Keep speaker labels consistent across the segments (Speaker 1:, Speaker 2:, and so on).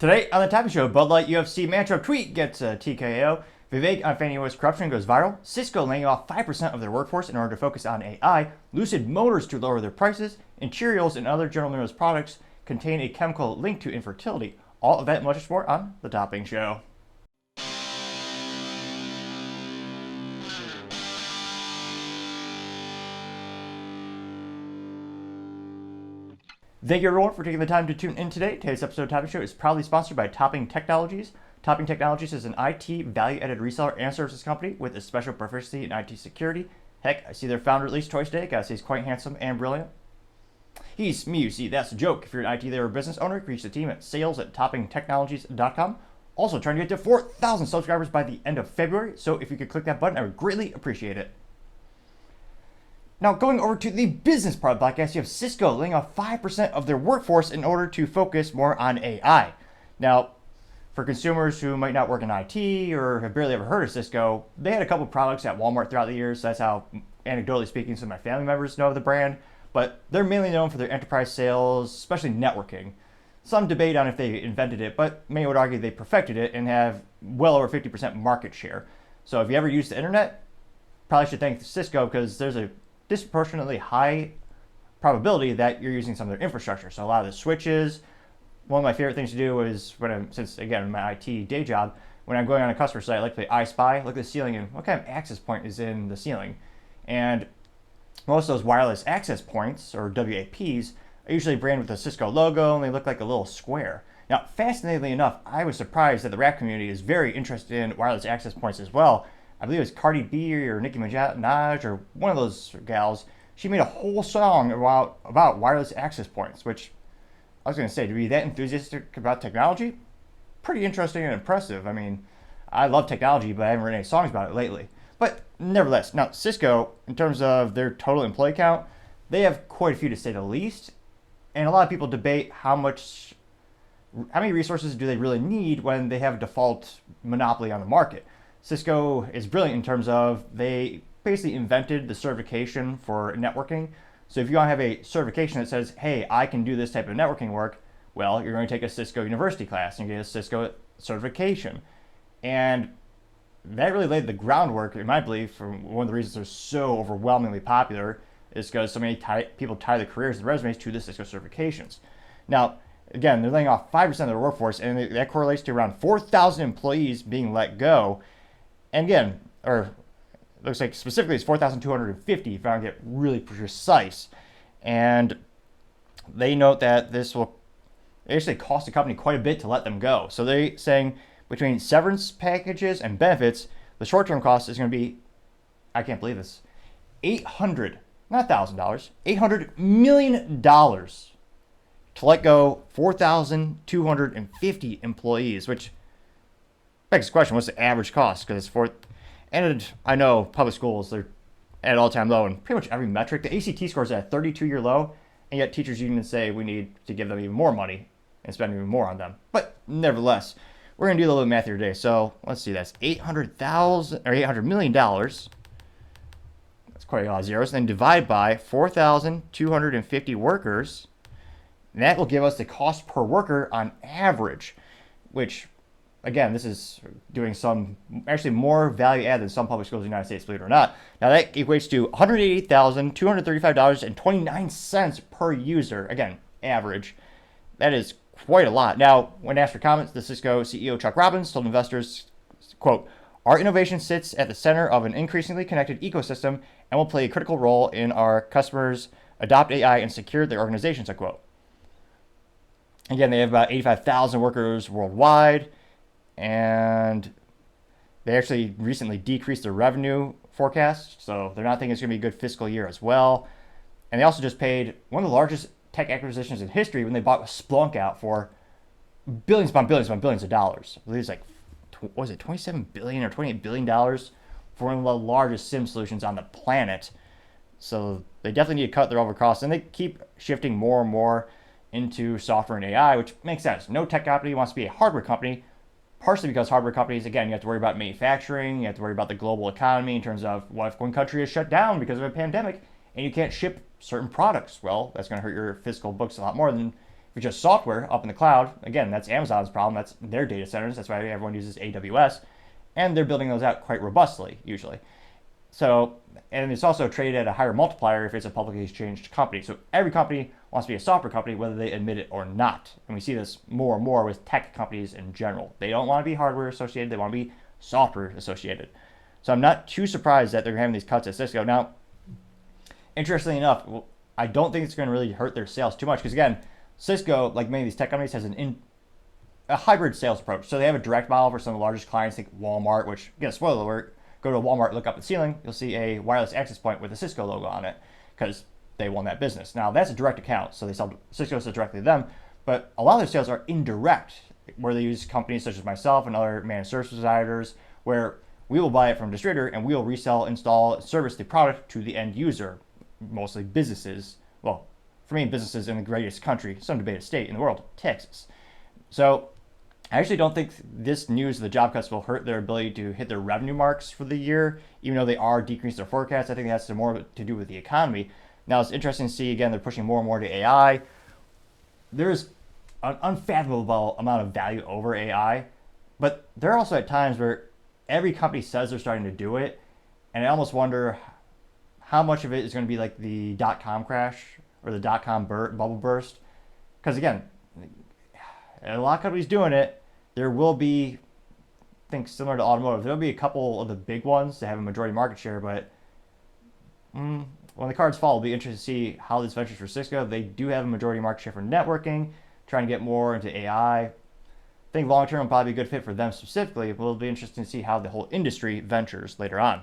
Speaker 1: Today on the topic show, Light UFC Matchup tweet gets a TKO. Vivek on Fani Willis corruption goes viral. Cisco laying off 5% of their workforce in order to focus on AI. Lucid Motors to lower their prices. And Cheerios and other General Mills products contain a chemical linked to infertility. All of that and much more on the topping show. Thank you everyone for taking the time to tune in today. Today's episode of Topping Show is proudly sponsored by Topping Technologies. Topping Technologies is an IT value-added reseller and services company with a special proficiency in IT security. Heck, I see their founder released twice today. Gotta say he's quite handsome and brilliant. He's me, you see, that's a joke. If you're an IT or business owner, reach the team at sales@toppingtechnologies.com. Also trying to get to 4,000 subscribers by the end of February, so if you could click that button, I would greatly appreciate it. Now, going over to the business part of the podcast, you have Cisco laying off 5% of their workforce in order to focus more on AI. Now, for consumers who might not work in IT or have barely ever heard of Cisco, they had a couple products at Walmart throughout the years. So that's how, anecdotally speaking, some of my family members know of the brand. But they're mainly known for their enterprise sales, especially networking. Some debate on if they invented it, but many would argue they perfected it and have well over 50% market share. So if you ever use the internet, probably should thank Cisco because there's a disproportionately high probability that you're using some of their infrastructure. So a lot of the switches. One of my favorite things to do is since again my IT day job, when I'm going on a customer site, I like to play I Spy, look at the ceiling and what kind of access point is in the ceiling. And most of those wireless access points, or WAPs, are usually branded with a Cisco logo and they look like a little square. Now, fascinatingly enough, I was surprised that the rap community is very interested in wireless access points as well. I believe it was Cardi B or Nicki Minaj or one of those gals. She made a whole song about wireless access points, which I was going to say, to be that enthusiastic about technology, pretty interesting and impressive. I mean, I love technology, but I haven't written any songs about it lately. But nevertheless, now Cisco, in terms of their total employee count, they have quite a few to say the least. And a lot of people debate how many resources do they really need when they have a default monopoly on the market. Cisco is brilliant in terms of they basically invented the certification for networking. So if you want to have a certification that says, hey, I can do this type of networking work, well, you're going to take a Cisco University class and get a Cisco certification. And that really laid the groundwork, in my belief, for one of the reasons they're so overwhelmingly popular is because so many people tie their careers and resumes to the Cisco certifications. Now, again, they're laying off 5% of their workforce, and that correlates to around 4,000 employees being let go. And again, or looks like specifically it's 4,250 if I want to get really precise. And they note that this will actually cost the company quite a bit to let them go. So they're saying between severance packages and benefits, the short-term cost is going to be, I can't believe this, $800 million to let go 4,250 employees, which begs the question, what's the average cost? Because and I know public schools, they're at all-time low in pretty much every metric. The ACT score is at a 32-year low, and yet teachers unions say we need to give them even more money and spend even more on them. But nevertheless, we're going to do a little bit of math here today. So let's see, that's $800 million. That's quite a lot of zeros. And then divide by 4,250 workers. And that will give us the cost per worker on average, which, again, this is doing some actually more value add than some public schools in the United States, believe it or not. Now that equates to $188,235.29 per user. Again, average. That is quite a lot. Now, when asked for comments, the Cisco CEO Chuck Robbins told investors, quote, "Our innovation sits at the center of an increasingly connected ecosystem and will play a critical role in our customers adopt AI and secure their organizations," unquote. Again, they have about 85,000 workers worldwide. And they actually recently decreased their revenue forecast, so they're not thinking it's going to be a good fiscal year as well. And they also just paid one of the largest tech acquisitions in history when they bought Splunk out for billions upon billions upon billions of dollars. I believe it's like, what was it, $27 billion or $28 billion for one of the largest SIM solutions on the planet. So they definitely need to cut their overhead costs, and they keep shifting more and more into software and AI, which makes sense. No tech company wants to be a hardware company, partially because hardware companies, again, you have to worry about manufacturing, you have to worry about the global economy in terms of what if one country is shut down because of a pandemic and you can't ship certain products. Well, that's going to hurt your fiscal books a lot more than if it's just software up in the cloud, again, that's Amazon's problem. That's their data centers. That's why everyone uses AWS. And they're building those out quite robustly, usually. So, and it's also traded at a higher multiplier if it's a publicly exchanged company. So every company wants to be a software company, whether they admit it or not. And we see this more and more with tech companies in general. They don't want to be hardware associated. They want to be software associated. So I'm not too surprised that they're having these cuts at Cisco. Now, interestingly enough, I don't think it's going to really hurt their sales too much because, again, Cisco, like many of these tech companies, has a hybrid sales approach. So they have a direct model for some of the largest clients, think Walmart, which, again, spoiler alert, go to Walmart, look up at the ceiling, you'll see a wireless access point with a Cisco logo on it because they won that business. Now, that's a direct account, so they sell Cisco sells directly to them, but a lot of their sales are indirect, where they use companies such as myself and other managed service providers, where we will buy it from a distributor and we will resell, install, service the product to the end user, mostly businesses. Well, for me, businesses in the greatest country, some debated state in the world, Texas. So I actually don't think this news of the job cuts will hurt their ability to hit their revenue marks for the year, even though they are decreasing their forecasts. I think it has more to do with the economy. Now, it's interesting to see, again, they're pushing more and more to AI. There's an unfathomable amount of value over AI, but there are also at times where every company says they're starting to do it, and I almost wonder how much of it is going to be like the dot-com crash or the dot-com bubble burst. Because, again, a lot of companies doing it. There will be, I think, similar to automotive, there'll be a couple of the big ones that have a majority market share, but when the cards fall, it'll be interesting to see how this ventures for Cisco. They do have a majority market share for networking, trying to get more into AI. I think long-term will probably be a good fit for them specifically, but it'll be interesting to see how the whole industry ventures later on.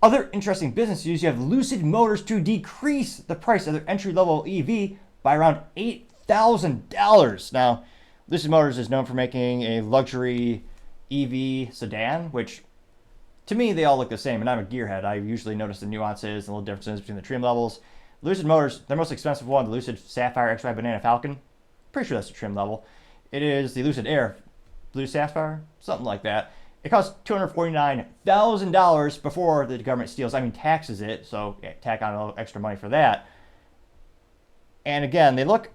Speaker 1: Other interesting business news, you have Lucid Motors to decrease the price of their entry-level EV by around $8,000. Now, Lucid Motors is known for making a luxury EV sedan, which to me, they all look the same, and I'm a gearhead. I usually notice the nuances and little differences between the trim levels. Lucid Motors, their most expensive one, the Lucid Sapphire XY Banana Falcon, pretty sure that's the trim level. It is the Lucid Air Blue Sapphire, something like that. It costs $249,000 before the government taxes it, so tack on a little extra money for that. And again, they look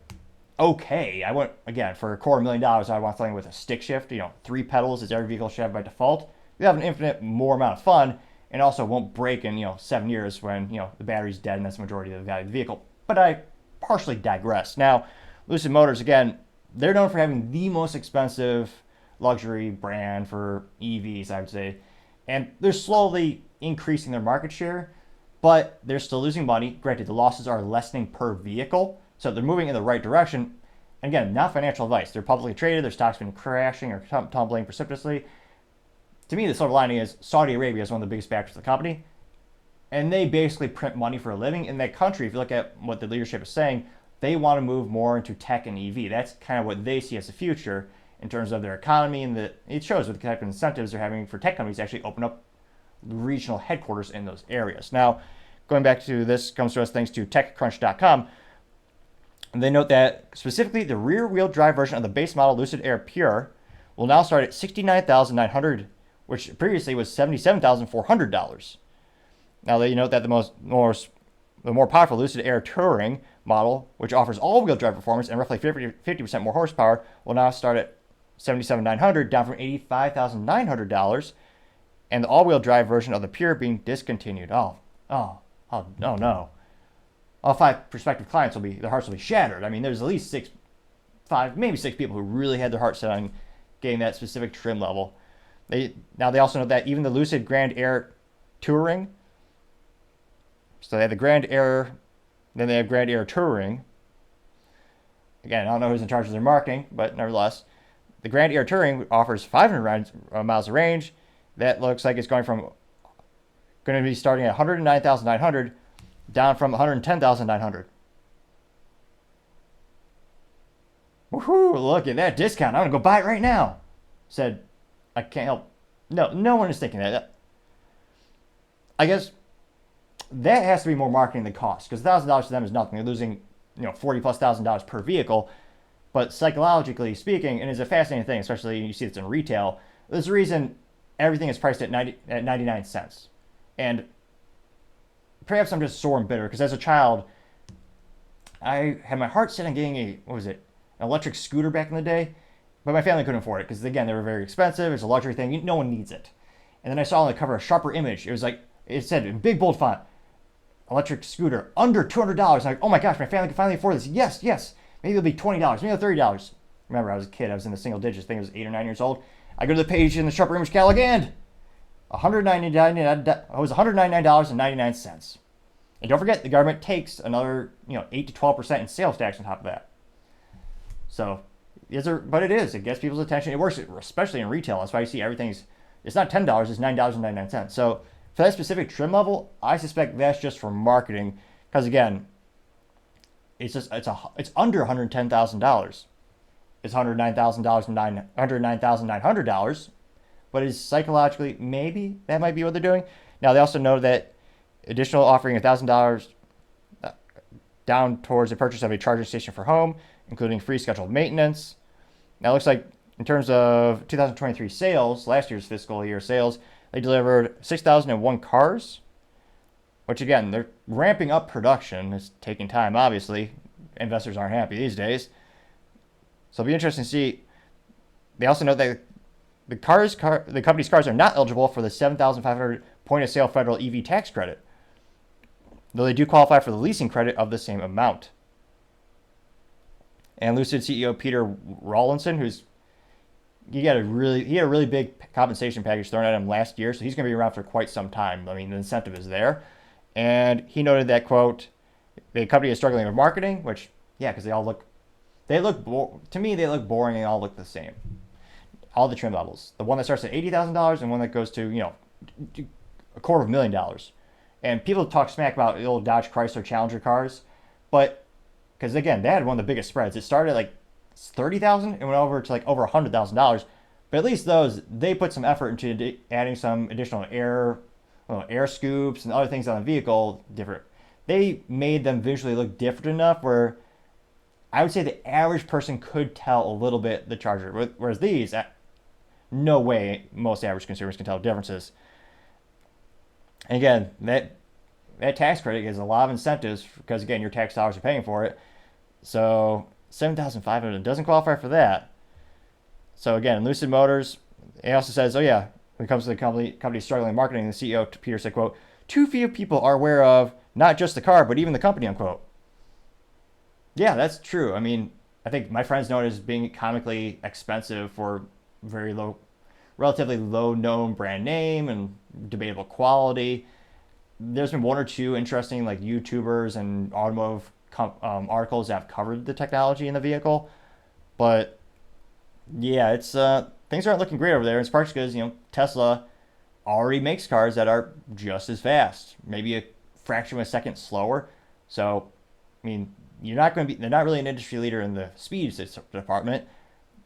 Speaker 1: okay. I went, again, for $250,000, I want something with a stick shift. 3 pedals, as every vehicle should have by default. You have an infinite more amount of fun, and also won't break in 7 years when the battery's dead and that's the majority of the value of the vehicle. But I partially digress. Now, Lucid Motors, again, they're known for having the most expensive luxury brand for EVs, I would say, and they're slowly increasing their market share, but they're still losing money. Granted, the losses are lessening per vehicle, so they're moving in the right direction. And again, not financial advice. They're publicly traded. Their stock's been crashing or tumbling precipitously. To me, the silver lining is Saudi Arabia is one of the biggest backers of the company, and they basically print money for a living. In that country, if you look at what the leadership is saying, they want to move more into tech and EV. That's kind of what they see as the future in terms of their economy, and it shows with the type of incentives they're having for tech companies to actually open up regional headquarters in those areas. Now, going back to this comes to us thanks to TechCrunch.com. They note that specifically the rear-wheel drive version of the base model Lucid Air Pure will now start at $69,900, which previously was $77,400. Now they note that the more powerful Lucid Air Touring model, which offers all-wheel drive performance and roughly 50% more horsepower, will now start at $77,900, down from $85,900, and the all-wheel drive version of the Pure being discontinued. Oh no. All 5 prospective clients their hearts will be shattered. I mean, there's at least 5, maybe 6 people who really had their heart set on getting that specific trim level. They also know that even the Lucid Grand Air Touring, so they have the Grand Air, then they have Grand Air Touring. Again, I don't know who's in charge of their marketing, but nevertheless, the Grand Air Touring offers 500 miles of range. That looks like it's going to be starting at $109,900, down from $110,900. Woohoo! Look at that discount. I'm gonna go buy it right now. Said, I can't help. No one is thinking that. I guess that has to be more marketing than cost, because $1,000 to them is nothing. They're losing, $40,000+ per vehicle. But psychologically speaking, and it's a fascinating thing, especially you see it's in retail. There's a reason everything is priced at 99 cents, and perhaps I'm just sore and bitter because as a child, I had my heart set on getting an electric scooter back in the day, but my family couldn't afford it because, again, they were very expensive. It's a luxury thing. No one needs it. And then I saw on the cover a sharper image. It said in big bold font, electric scooter under $200. I'm like, oh my gosh, my family can finally afford this. Yes, yes. Maybe it'll be $20, maybe $30. Remember, I was a kid. I was in the single digits. I think I was 8 or 9 years old. I go to the page in the sharper image catalog and $199.99. And don't forget, the government takes another 8 to 12% in sales tax on top of that. So, but it gets people's attention. It works, especially in retail. That's why you see it's not $10, it's $9.99. So for that specific trim level, I suspect that's just for marketing. Because again, it's under $110,000. It's $109,900, but is psychologically maybe that might be what they're doing. Now they also know that additional offering $1,000 down towards the purchase of a charging station for home, including free scheduled maintenance. Now it looks like in terms of 2023 sales, last year's fiscal year sales, they delivered 6,001 cars, which again, they're ramping up production. It's taking time, obviously. Investors aren't happy these days. So it'll be interesting to see. They also note that the company's cars are not eligible for the $7,500 point of sale federal EV tax credit, though they do qualify for the leasing credit of the same amount. And Lucid CEO Peter Rawlinson, he had a really big compensation package thrown at him last year, so he's going to be around for quite some time. I mean, the incentive is there. And he noted that, quote, the company is struggling with marketing, which, yeah, because they look boring and all look the same. All the trim levels. The one that starts at $80,000 and one that goes to, $250,000. And people talk smack about the old Dodge Chrysler Challenger cars, but because again, they had one of the biggest spreads. It started at like $30,000 and went over to like over $100,000. But at least those, they put some effort into adding some additional air scoops and other things on the vehicle. They made them visually look different enough where I would say the average person could tell a little bit the Charger. Whereas these, no way most average consumers can tell differences. And again, that tax credit gives a lot of incentives because, again, your tax dollars are paying for it. So $7,500 doesn't qualify for that. So again, Lucid Motors, it also says, when it comes to the company struggling in marketing, the CEO, Peter, said, quote, too few people are aware of not just the car, but even the company, unquote. Yeah, that's true. I mean, I think my friends know it as being comically expensive for relatively low known brand name and debatable quality. There's been one or two interesting YouTubers and automotive articles that have covered the technology in the vehicle, but yeah, it's things aren't looking great over there. It's partially because Tesla already makes cars that are just as fast, maybe a fraction of a second slower. So, I mean, they're not really an industry leader in the speed department.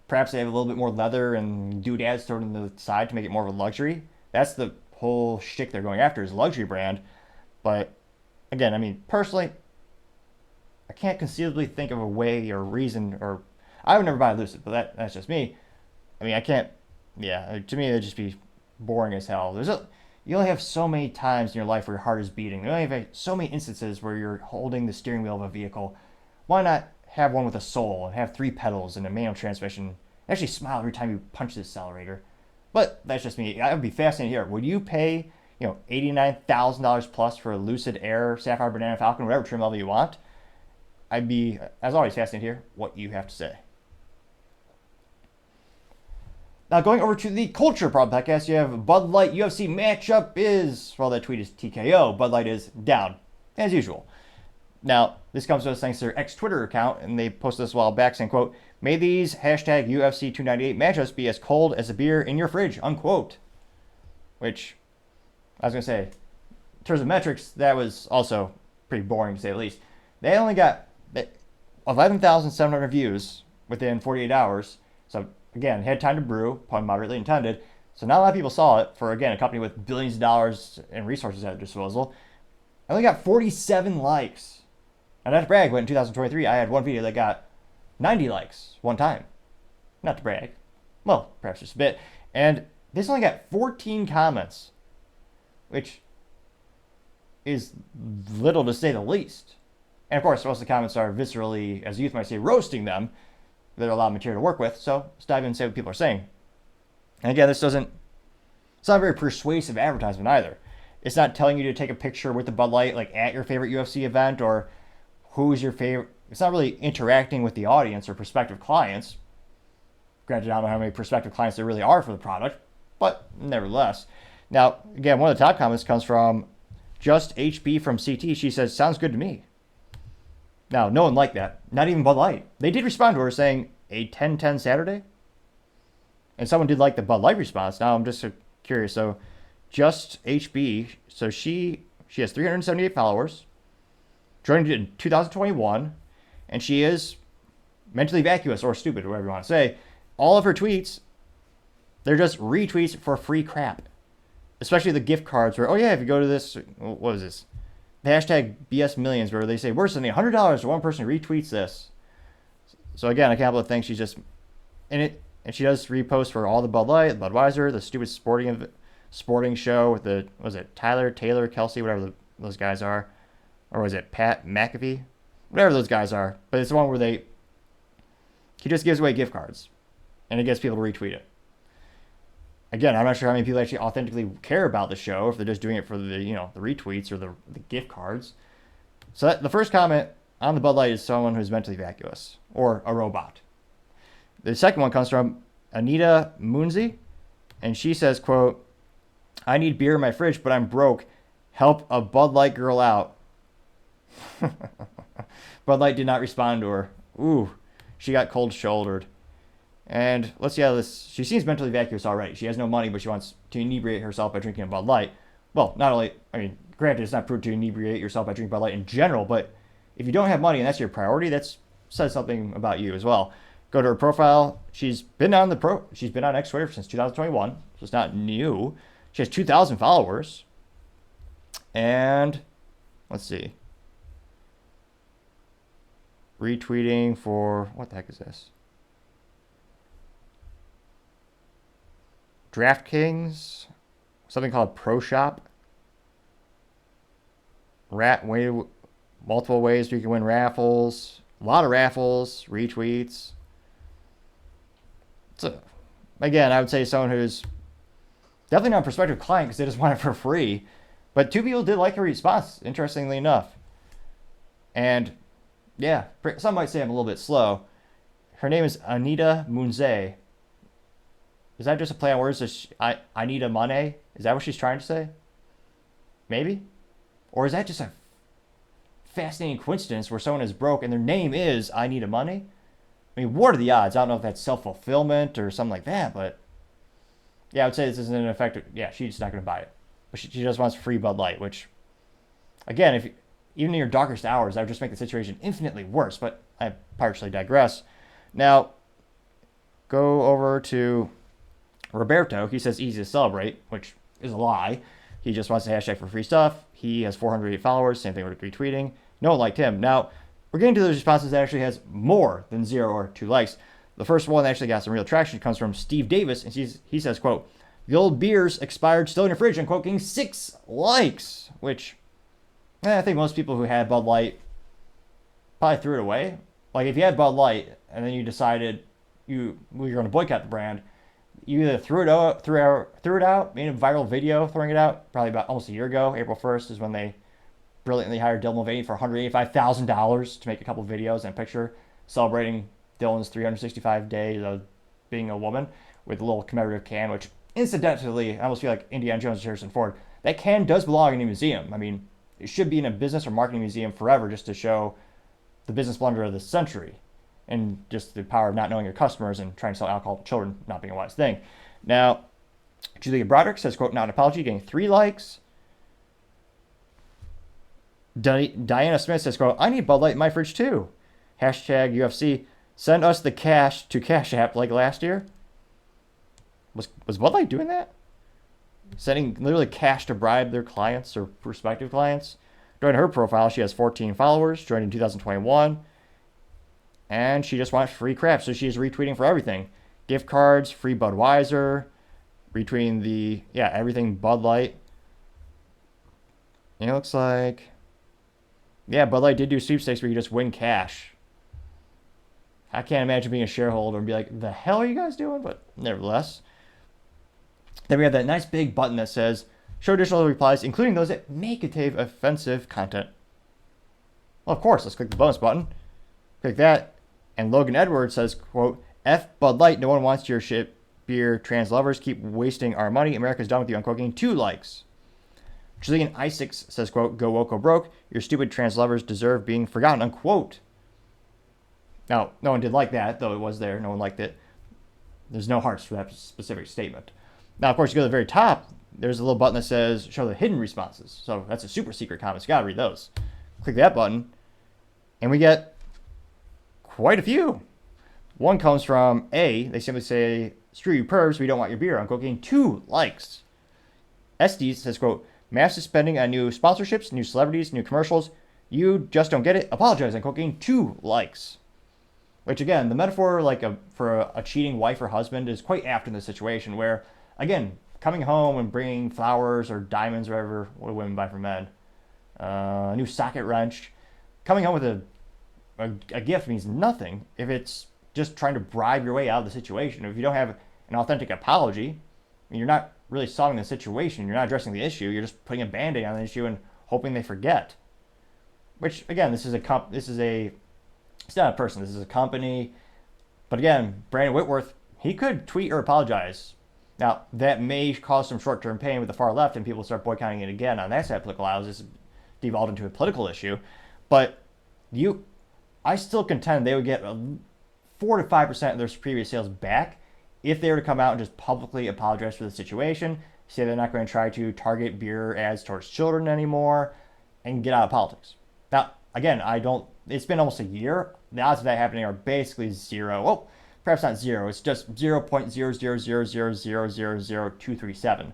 Speaker 1: Perhaps they have a little bit more leather and doodads thrown in the side to make it more of a luxury. That's the whole shtick they're going after, is a luxury brand. But again, I mean, personally, I can't conceivably think of a way or reason, or I would never buy a Lucid, but that's just me. I mean, I can't. Yeah, to me, it'd just be boring as hell. You only have so many times in your life where your heart is beating. You only have so many instances where you're holding the steering wheel of a vehicle. Why not have one with a soul and have 3 pedals and a manual transmission? Actually smile every time you punch the accelerator. But that's just me. I would be fascinated here. Would you pay, $89,000 plus for a Lucid Air, Sapphire, Banana, Falcon, whatever trim level you want? I'd be, as always, fascinated to hear what you have to say. Now, going over to the Culture Problem podcast, you have Light UFC Matchup that tweet is TKO. Bud Light is down, as usual. Now, this comes to us thanks to their ex-Twitter account, and they posted this a while back saying, quote, may these hashtag UFC 298 matchups be as cold as a beer in your fridge, unquote. Which, I was going to say, in terms of metrics, that was also pretty boring to say the least. They only got 11,700 views within 48 hours. So, again, had time to brew, pun moderately intended. So not a lot of people saw it for, again, a company with billions of dollars in resources at their disposal. I only got 47 likes. And not to brag, but in 2023, I had one video that got 90 likes one time. Not to brag. Well, perhaps just a bit. And this only got 14 comments, which is little to say the least. And of course, most of the comments are viscerally, as youth might say, roasting them. They're a lot of material to work with. So let's dive in and say what people are saying. And again, it's not a very persuasive advertisement either. It's not telling you to take a picture with the Bud Light like at your favorite UFC event or who's your favorite. It's not really interacting with the audience or prospective clients. Granted, I don't know how many prospective clients there really are for the product, but nevertheless. Now, again, one of the top comments comes from Just HB from CT. She says, sounds good to me. Now, no one liked that. Not even Bud Light. They did respond to her saying, a 10-10 Saturday? And someone did like the Bud Light response. Now, I'm just curious. So, Just HB, so she has 378 followers, joined in 2021, and she is mentally vacuous or stupid, or whatever you want to say. All of her tweets, they're just retweets for free crap. Especially the gift cards where, oh yeah, if you go to this, what is this? The hashtag BS Millions, where they say, we're sending $100 to one person who retweets this. So again, I can't help but think she's just in it. And she does repost for all the Bud Light, Budweiser, the stupid sporting show with the, Taylor, Kelsey, whatever those guys are. Or was it Pat McAfee? Whatever those guys are. But it's the one where he just gives away gift cards. And it gets people to retweet it. Again, I'm not sure how many people actually authentically care about the show, if they're just doing it for the the retweets or the gift cards. So the first comment on the Bud Light is someone who's mentally vacuous or a robot. The second one comes from Anita Moonzi, and she says, quote, I need beer in my fridge, but I'm broke. Help a Bud Light girl out. Bud Light did not respond to her. Ooh, she got cold-shouldered. And let's see how this. She seems mentally vacuous already. She has no money, but she wants to inebriate herself by drinking a Bud Light. Well, not only, granted, it's not prudent to inebriate yourself by drinking Bud Light in general, but if you don't have money and that's your priority, that says something about you as well. Go to her profile. She's been on X Twitter since 2021, so it's not new. She has 2,000 followers. And let's see. Retweeting for, what the heck is this? DraftKings, something called Pro Shop. Multiple ways you can win raffles. A lot of raffles, retweets. So, again, I would say someone who's definitely not a prospective client because they just want it for free. But two people did like her response, interestingly enough. And, yeah, some might say I'm a little bit slow. Her name is Anita Moonze. Is that just a play on words? I need a money? Is that what she's trying to say? Maybe? Or is that just a fascinating coincidence where someone is broke and their name is I need a money? I mean, what are the odds? I don't know if that's self-fulfillment or something like that, but yeah, I would say this isn't an effective. Yeah, she's not going to buy it. But she just wants free Bud Light, which, again, even in your darkest hours, that would just make the situation infinitely worse, but I partially digress. Now, go over to Roberto. He says easy to celebrate, which is a lie. He just wants to hashtag for free stuff. He has 408 followers. Same thing with retweeting. No one liked him. Now, we're getting to those responses that actually has more than 0 or 2 likes. The first one that actually got some real traction comes from Steve Davis, and he says, quote, the old beers expired still in your fridge, unquote, getting 6 likes, which I think most people who had Bud Light probably threw it away. Like, if you had Bud Light and then you decided you were going to boycott the brand, you either threw it out, made a viral video throwing it out, probably about almost a year ago. April 1st is when they brilliantly hired Dylan Mulvaney for $185,000 to make a couple of videos and a picture celebrating Dylan's 365 days of being a woman with a little commemorative can, which incidentally, I almost feel like Indiana Jones and Harrison Ford. That can does belong in a museum. I mean, it should be in a business or marketing museum forever just to show the business blunder of the century and just the power of not knowing your customers and trying to sell alcohol to children not being a wise thing. Now, Julia Broderick says, quote, not an apology, getting 3 likes. Diana Smith says, quote, I need Bud Light in my fridge too. Hashtag UFC, send us the cash to Cash App like last year. Was Bud Light doing that? Sending literally cash to bribe their clients or prospective clients? Join her profile, she has 14 followers, joined in 2021. And she just wants free crap, so she's retweeting for everything. Gift cards, free Budweiser, retweeting everything Bud Light. And it looks like Yeah, Bud Light did do sweepstakes where you just win cash. I can't imagine being a shareholder and be like, the hell are you guys doing? But nevertheless. Then we have that nice big button that says, show additional replies, including those that may contain offensive content. Well, of course, let's click the bonus button. Click that. And Logan Edwards says, quote, F Bud Light, no one wants your shit beer, trans lovers, keep wasting our money. America's done with you, unquote, getting 2 likes. Julian Isaacs says, quote, go woke or broke, your stupid trans lovers deserve being forgotten, unquote. Now, no one did like that, though it was there. No one liked it. There's no hearts for that specific statement. Now, of course, you go to the very top, there's a little button that says, show the hidden responses. So that's a super secret comment. You got to read those. Click that button, and we get quite a few. One comes from A. They simply say, screw you pervs, we don't want your beer, unquote, getting 2 likes. SD says, quote, massive spending on new sponsorships, new celebrities, new commercials. You just don't get it. Apologize, unquote, getting 2 likes. Which, again, the metaphor for a cheating wife or husband is quite apt in this situation where, again, coming home and bringing flowers or diamonds or whatever, what do women buy for men? A new socket wrench. Coming home with a gift means nothing if it's just trying to bribe your way out of the situation. If you don't have an authentic apology, you're not really solving the situation. You're not addressing the issue. You're just putting a Band-Aid on the issue and hoping they forget. Which, again, it's not a person. This is a company. But again, Brandon Whitworth, he could tweet or apologize. Now, that may cause some short-term pain with the far left and people start boycotting it again on that side of political aisles. This devolved into a political issue. But I still contend they would get 4 to 5% of their previous sales back if they were to come out and just publicly apologize for the situation, say they're not going to try to target beer ads towards children anymore, and get out of politics. Now, again, it's been almost a year. The odds of that happening are basically zero. Well, perhaps not zero. It's just 0.000000237,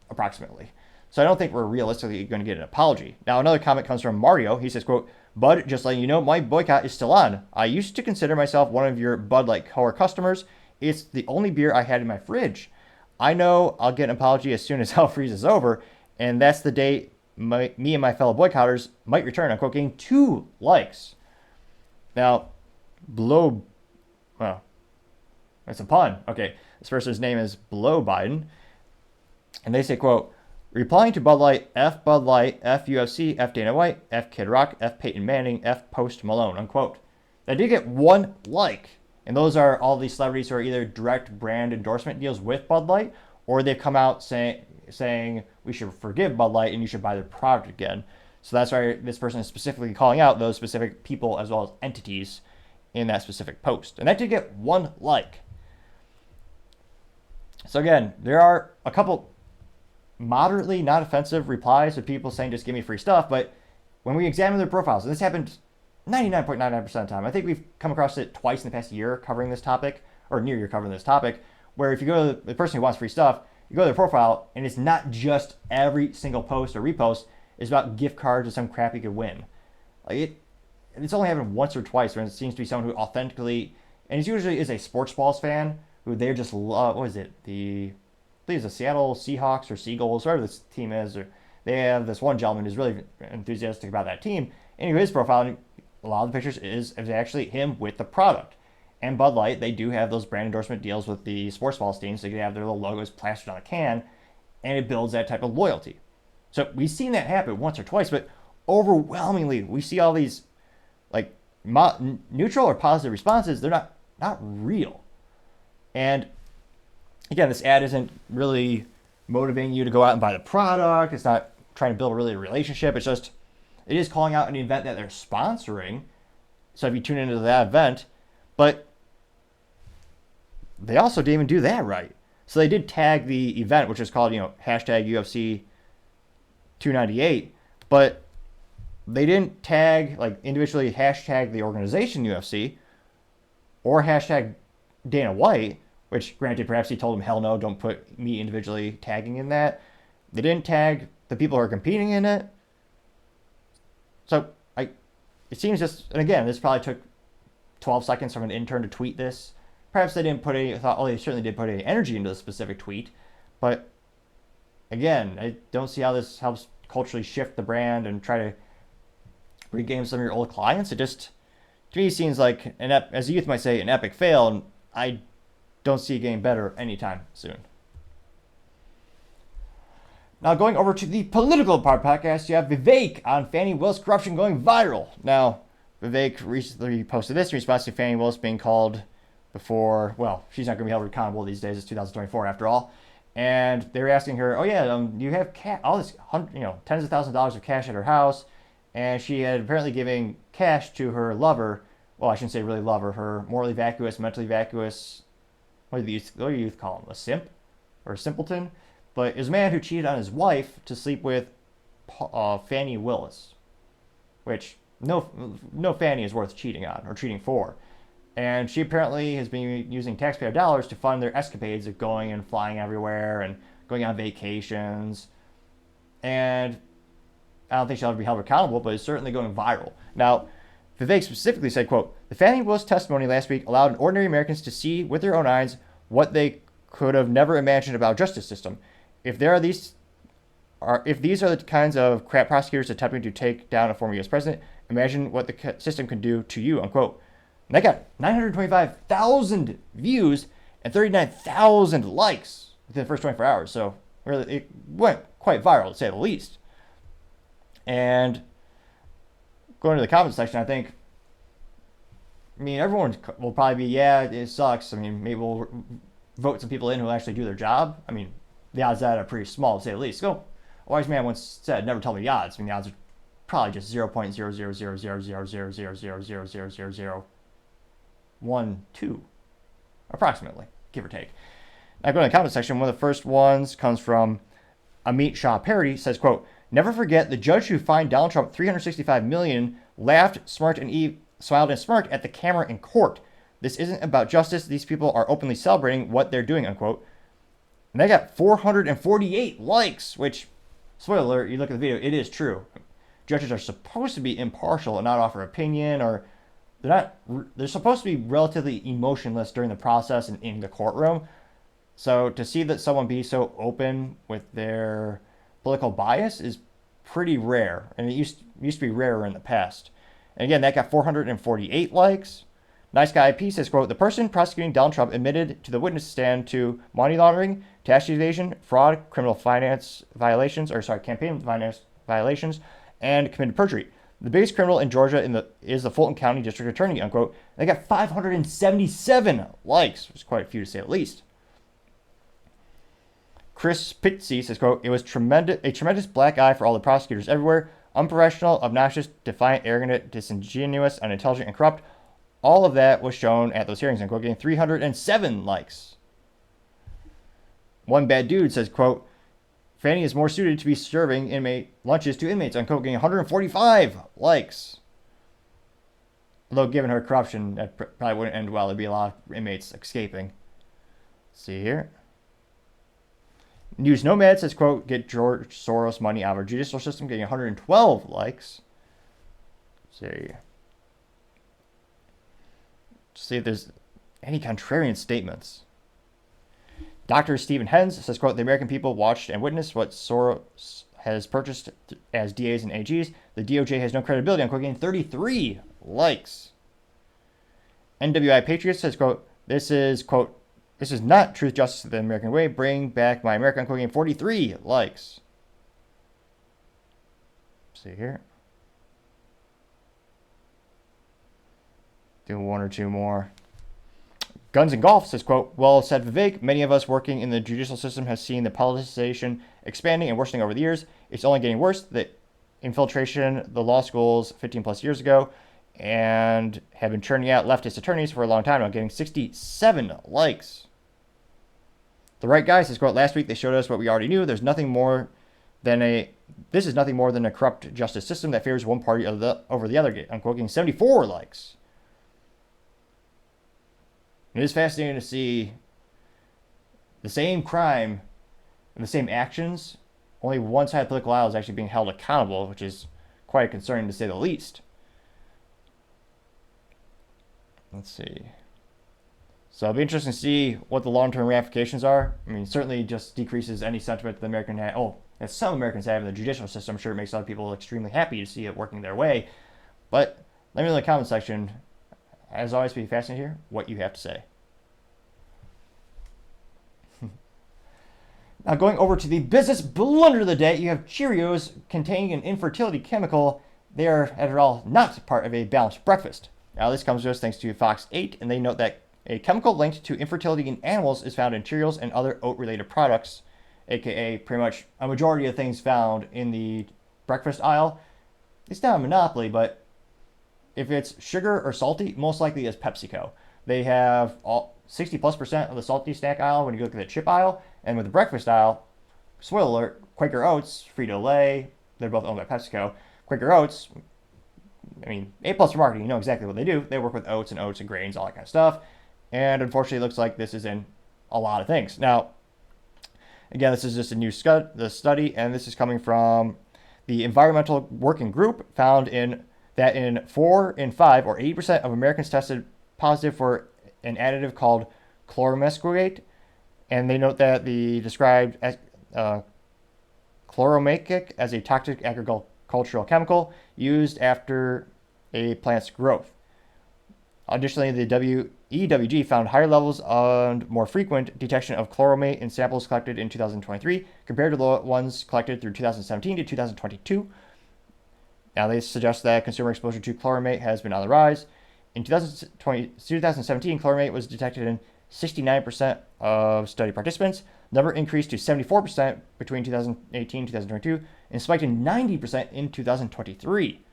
Speaker 1: approximately. So I don't think we're realistically going to get an apology. Now, another comment comes from Mario. He says, quote, Bud, just letting you know, my boycott is still on. I used to consider myself one of your Bud Light core customers. It's the only beer I had in my fridge. I know I'll get an apology as soon as hell freezes over, and that's the day me and my fellow boycotters might return. I'm getting 2 likes. Now, well, that's a pun. Okay, this person's name is Blow Biden, and they say, quote, replying to Bud Light, F Bud Light, F UFC, F Dana White, F Kid Rock, F Peyton Manning, F Post Malone, unquote. They did get 1 like. And those are all these celebrities who are either direct brand endorsement deals with Bud Light, or they've come out saying we should forgive Bud Light and you should buy their product again. So that's why this person is specifically calling out those specific people as well as entities in that specific post. And that did get 1 like. So again, there are a couple moderately not offensive replies of people saying just give me free stuff, but when we examine their profiles, and this happened 99.99% of the time. I think we've come across it twice in the past year covering this topic, or near year covering this topic, where if you go to the person who wants free stuff, you go to their profile, and it's not just every single post or repost. It's about gift cards or some crap you could win. It's only happened once or twice when it seems to be someone who authentically, and it usually is a sports balls fan, who they just love, I believe it's the Seattle Seahawks or Seagulls, whatever this team is, or they have this one gentleman who's really enthusiastic about that team, and you go to his profile, a lot of the pictures is actually him with the product. And Bud Light, they do have those brand endorsement deals with the sports balls teams. So they have their little logos plastered on a can, and it builds that type of loyalty. So we've seen that happen once or twice, but overwhelmingly, we see all these neutral or positive responses. They're not real. And again, this ad isn't really motivating you to go out and buy the product. It's not trying to build a relationship. It is calling out an event that they're sponsoring. So if you tune into that event, but they also didn't even do that right. So they did tag the event, which is called, hashtag UFC 298, but they didn't tag, individually hashtag the organization UFC or hashtag Dana White, which granted, perhaps he told him, hell no, don't put me individually tagging in that. They didn't tag the people who are competing in it. So it seems and again, this probably took 12 seconds from an intern to tweet this. Perhaps they didn't they certainly did put any energy into the specific tweet. But again, I don't see how this helps culturally shift the brand and try to regame some of your old clients. It just, to me, seems like, as the youth might say, an epic fail, and I don't see it getting better anytime soon. Now, going over to the political part podcast, you have Vivek on Fani Willis corruption going viral. Now, Vivek recently posted this in response to Fani Willis being called before, well, she's not going to be held accountable these days. It's 2024 after all. And they were asking her, oh yeah, you have all this, tens of thousands of dollars of cash at her house. And she had apparently given cash to her lover. Well, I shouldn't say really lover, her morally vacuous, mentally vacuous, what do youth call him? A simp? Or a simpleton? But it was a man who cheated on his wife to sleep with Fani Willis. Which, no Fanny is worth cheating on, or cheating for. And she apparently has been using taxpayer dollars to fund their escapades of going and flying everywhere and going on vacations. And I don't think she'll ever be held accountable, but it's certainly going viral. Now, Vivek specifically said, quote, "The Fani Willis testimony last week allowed ordinary Americans to see with their own eyes what they could have never imagined about justice system. If these are the kinds of crap prosecutors attempting to take down a former U.S. president, imagine what the system can do to you," unquote. And that got 925,000 views and 39,000 likes within the first 24 hours. So really, it went quite viral, to say the least. And going to the comment section, I think, everyone will probably be, yeah, it sucks. Maybe we'll vote some people in who actually do their job. The odds of that are pretty small, to say the least. A wise man once said, never tell me the odds. The odds are probably just 0.00000000000000012, approximately, give or take. Now, going to the comment section, one of the first ones comes from Amit Shah Parody, says, quote, "Never forget the judge who fined Donald Trump $365 million laughed, smiled, and smirked at the camera in court. This isn't about justice. These people are openly celebrating what they're doing," unquote. And they got 448 likes, which, spoiler alert, you look at the video, it is true. Judges are supposed to be impartial and not offer opinion, or they're supposed to be relatively emotionless during the process and in the courtroom. So to see that someone be so open with their political bias is pretty rare, and it used to be rarer in the past. And again, that got 448 likes. Nice Guy IP says, quote, "The person prosecuting Donald Trump admitted to the witness stand to money laundering, tax evasion, fraud, campaign finance violations, and committed perjury. The biggest criminal in Georgia is the Fulton County District Attorney," unquote. They got 577 likes, which is quite a few to say the least. Chris Pitsy says, quote, "It was a tremendous black eye for all the prosecutors everywhere. Unprofessional, obnoxious, defiant, arrogant, disingenuous, unintelligent, and corrupt. All of that was shown at those hearings," unquote, getting 307 likes. One Bad Dude says, quote, "Fani is more suited to be serving lunches to inmates," unquote, getting 145 likes. Although given her corruption, that probably wouldn't end well. There'd be a lot of inmates escaping. Let's see here. News Nomad says, quote, "Get George Soros money out of our judicial system," getting 112 likes. Let's see if there's any contrarian statements. Dr. Stephen Hens says, quote, "The American people watched and witnessed what Soros has purchased as DAs and AGs. The DOJ has no credibility," unquote, getting 33 likes. NWI Patriot says, quote, "This is not truth, justice, the American way. Bring back my America," unquote, getting 43 likes. Let's see here. Do one or two more. Guns and Golf says, quote, "Well said, Vivek. Many of us working in the judicial system have seen the politicization expanding and worsening over the years. It's only getting worse. The infiltration, the law schools 15 plus years ago, and have been churning out leftist attorneys for a long time now," getting 67 likes. The Right Guy says, quote, "Last week they showed us what we already knew. This is nothing more than a corrupt justice system that favors one party over the other," unquote, getting 74 likes. It is fascinating to see the same crime and the same actions, only one side of the political aisle is actually being held accountable, which is quite concerning to say the least. Let's see. So it'll be interesting to see what the long-term ramifications are. Certainly just decreases any sentiment that that some Americans have in the judicial system. I'm sure it makes a lot of people extremely happy to see it working their way. But let me know in the comment section. As always, be fascinated to hear what you have to say. Now going over to the business blunder of the day, you have Cheerios containing an infertility chemical. They are, after all, not part of a balanced breakfast. Now this comes to us thanks to Fox 8, and they note that a chemical linked to infertility in animals is found in Cheerios and other oat-related products, aka pretty much a majority of things found in the breakfast aisle. It's not a monopoly, but if it's sugar or salty, most likely it's PepsiCo. They have all 60+% of the salty snack aisle when you look at the chip aisle, and with the breakfast aisle, spoiler alert, Quaker Oats, Frito-Lay, they're both owned by PepsiCo. Quaker Oats, I mean, A+ for marketing, you know exactly what they do. They work with oats and grains, all that kind of stuff. And unfortunately, it looks like this is in a lot of things. Now, again, this is just a new study, and this is coming from the Environmental Working Group, found in that in 4 in 5, or 80% of Americans tested positive for an additive called chloromesquate, and they note that the described chloromakic as a toxic agricultural chemical used after a plant's growth. Additionally, the EWG found higher levels and more frequent detection of chloromate in samples collected in 2023 compared to the ones collected through 2017 to 2022. Now, they suggest that consumer exposure to chloromate has been on the rise. In 2017, chloromate was detected in 69% of study participants. The number increased to 74% between 2018 and 2022 and spiked to 90% in 2023.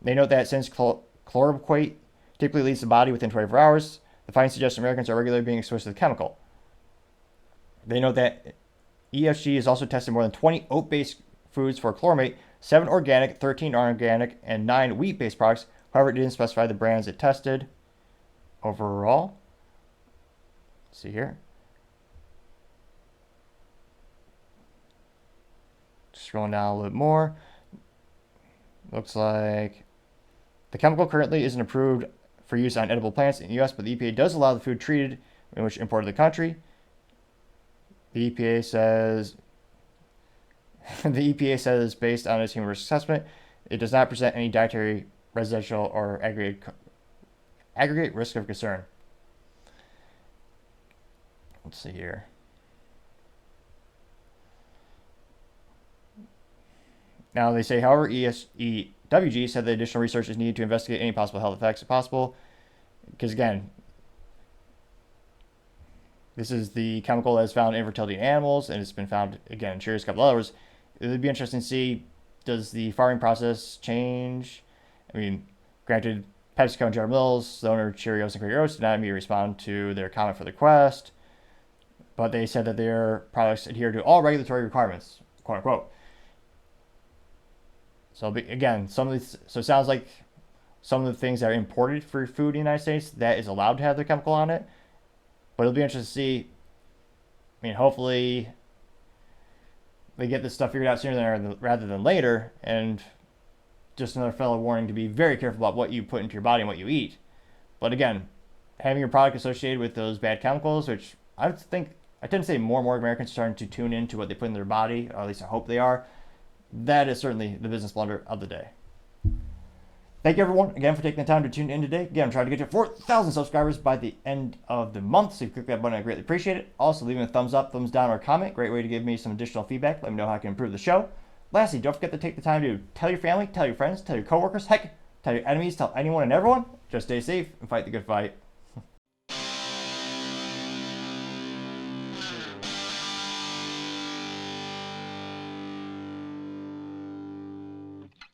Speaker 1: They note that since chloroquate typically leaves the body within 24 hours, the findings suggest Americans are regularly being exposed to the chemical. They note that EFG has also tested more than 20 oat-based foods for chloromate, 7 organic, 13 inorganic, and 9 wheat-based products. However, it didn't specify the brands it tested. Overall, let's see here. Scrolling down a little bit more. Looks like the chemical currently isn't approved for use on edible plants in the U.S., but the EPA does allow the food treated in which imported the country. The EPA says based on its human risk assessment, it does not present any dietary, residential, or aggregate risk of concern. Let's see here. Now they say, however, EWG said that additional research is needed to investigate any possible health effects if possible. Because again, this is the chemical that is found in infertility in animals, and it's been found again in Cheerios, a couple others. It would be interesting to see, does the farming process change? I mean, granted, PepsiCo and General Mills, the owner of Cheerios and Quaker Oats, did not immediately respond to their comment for the request, but they said that their products adhere to all regulatory requirements, quote unquote. So again, so it sounds like some of the things that are imported for food in the United States, that is allowed to have the chemical on it. But it'll be interesting to see. I mean, hopefully they get this stuff figured out sooner rather than later. And just another fellow warning to be very careful about what you put into your body and what you eat. But again, having your product associated with those bad chemicals, which I tend to say more and more Americans are starting to tune into what they put in their body, or at least I hope they are. That is certainly the business blunder of the day. Thank you, everyone, again, for taking the time to tune in today. Again, I'm trying to get to 4,000 subscribers by the end of the month, so if you click that button, I greatly appreciate it. Also, leaving a thumbs up, thumbs down, or a comment. Great way to give me some additional feedback. Let me know how I can improve the show. Lastly, don't forget to take the time to tell your family, tell your friends, tell your coworkers, heck, tell your enemies, tell anyone and everyone. Just stay safe and fight the good fight.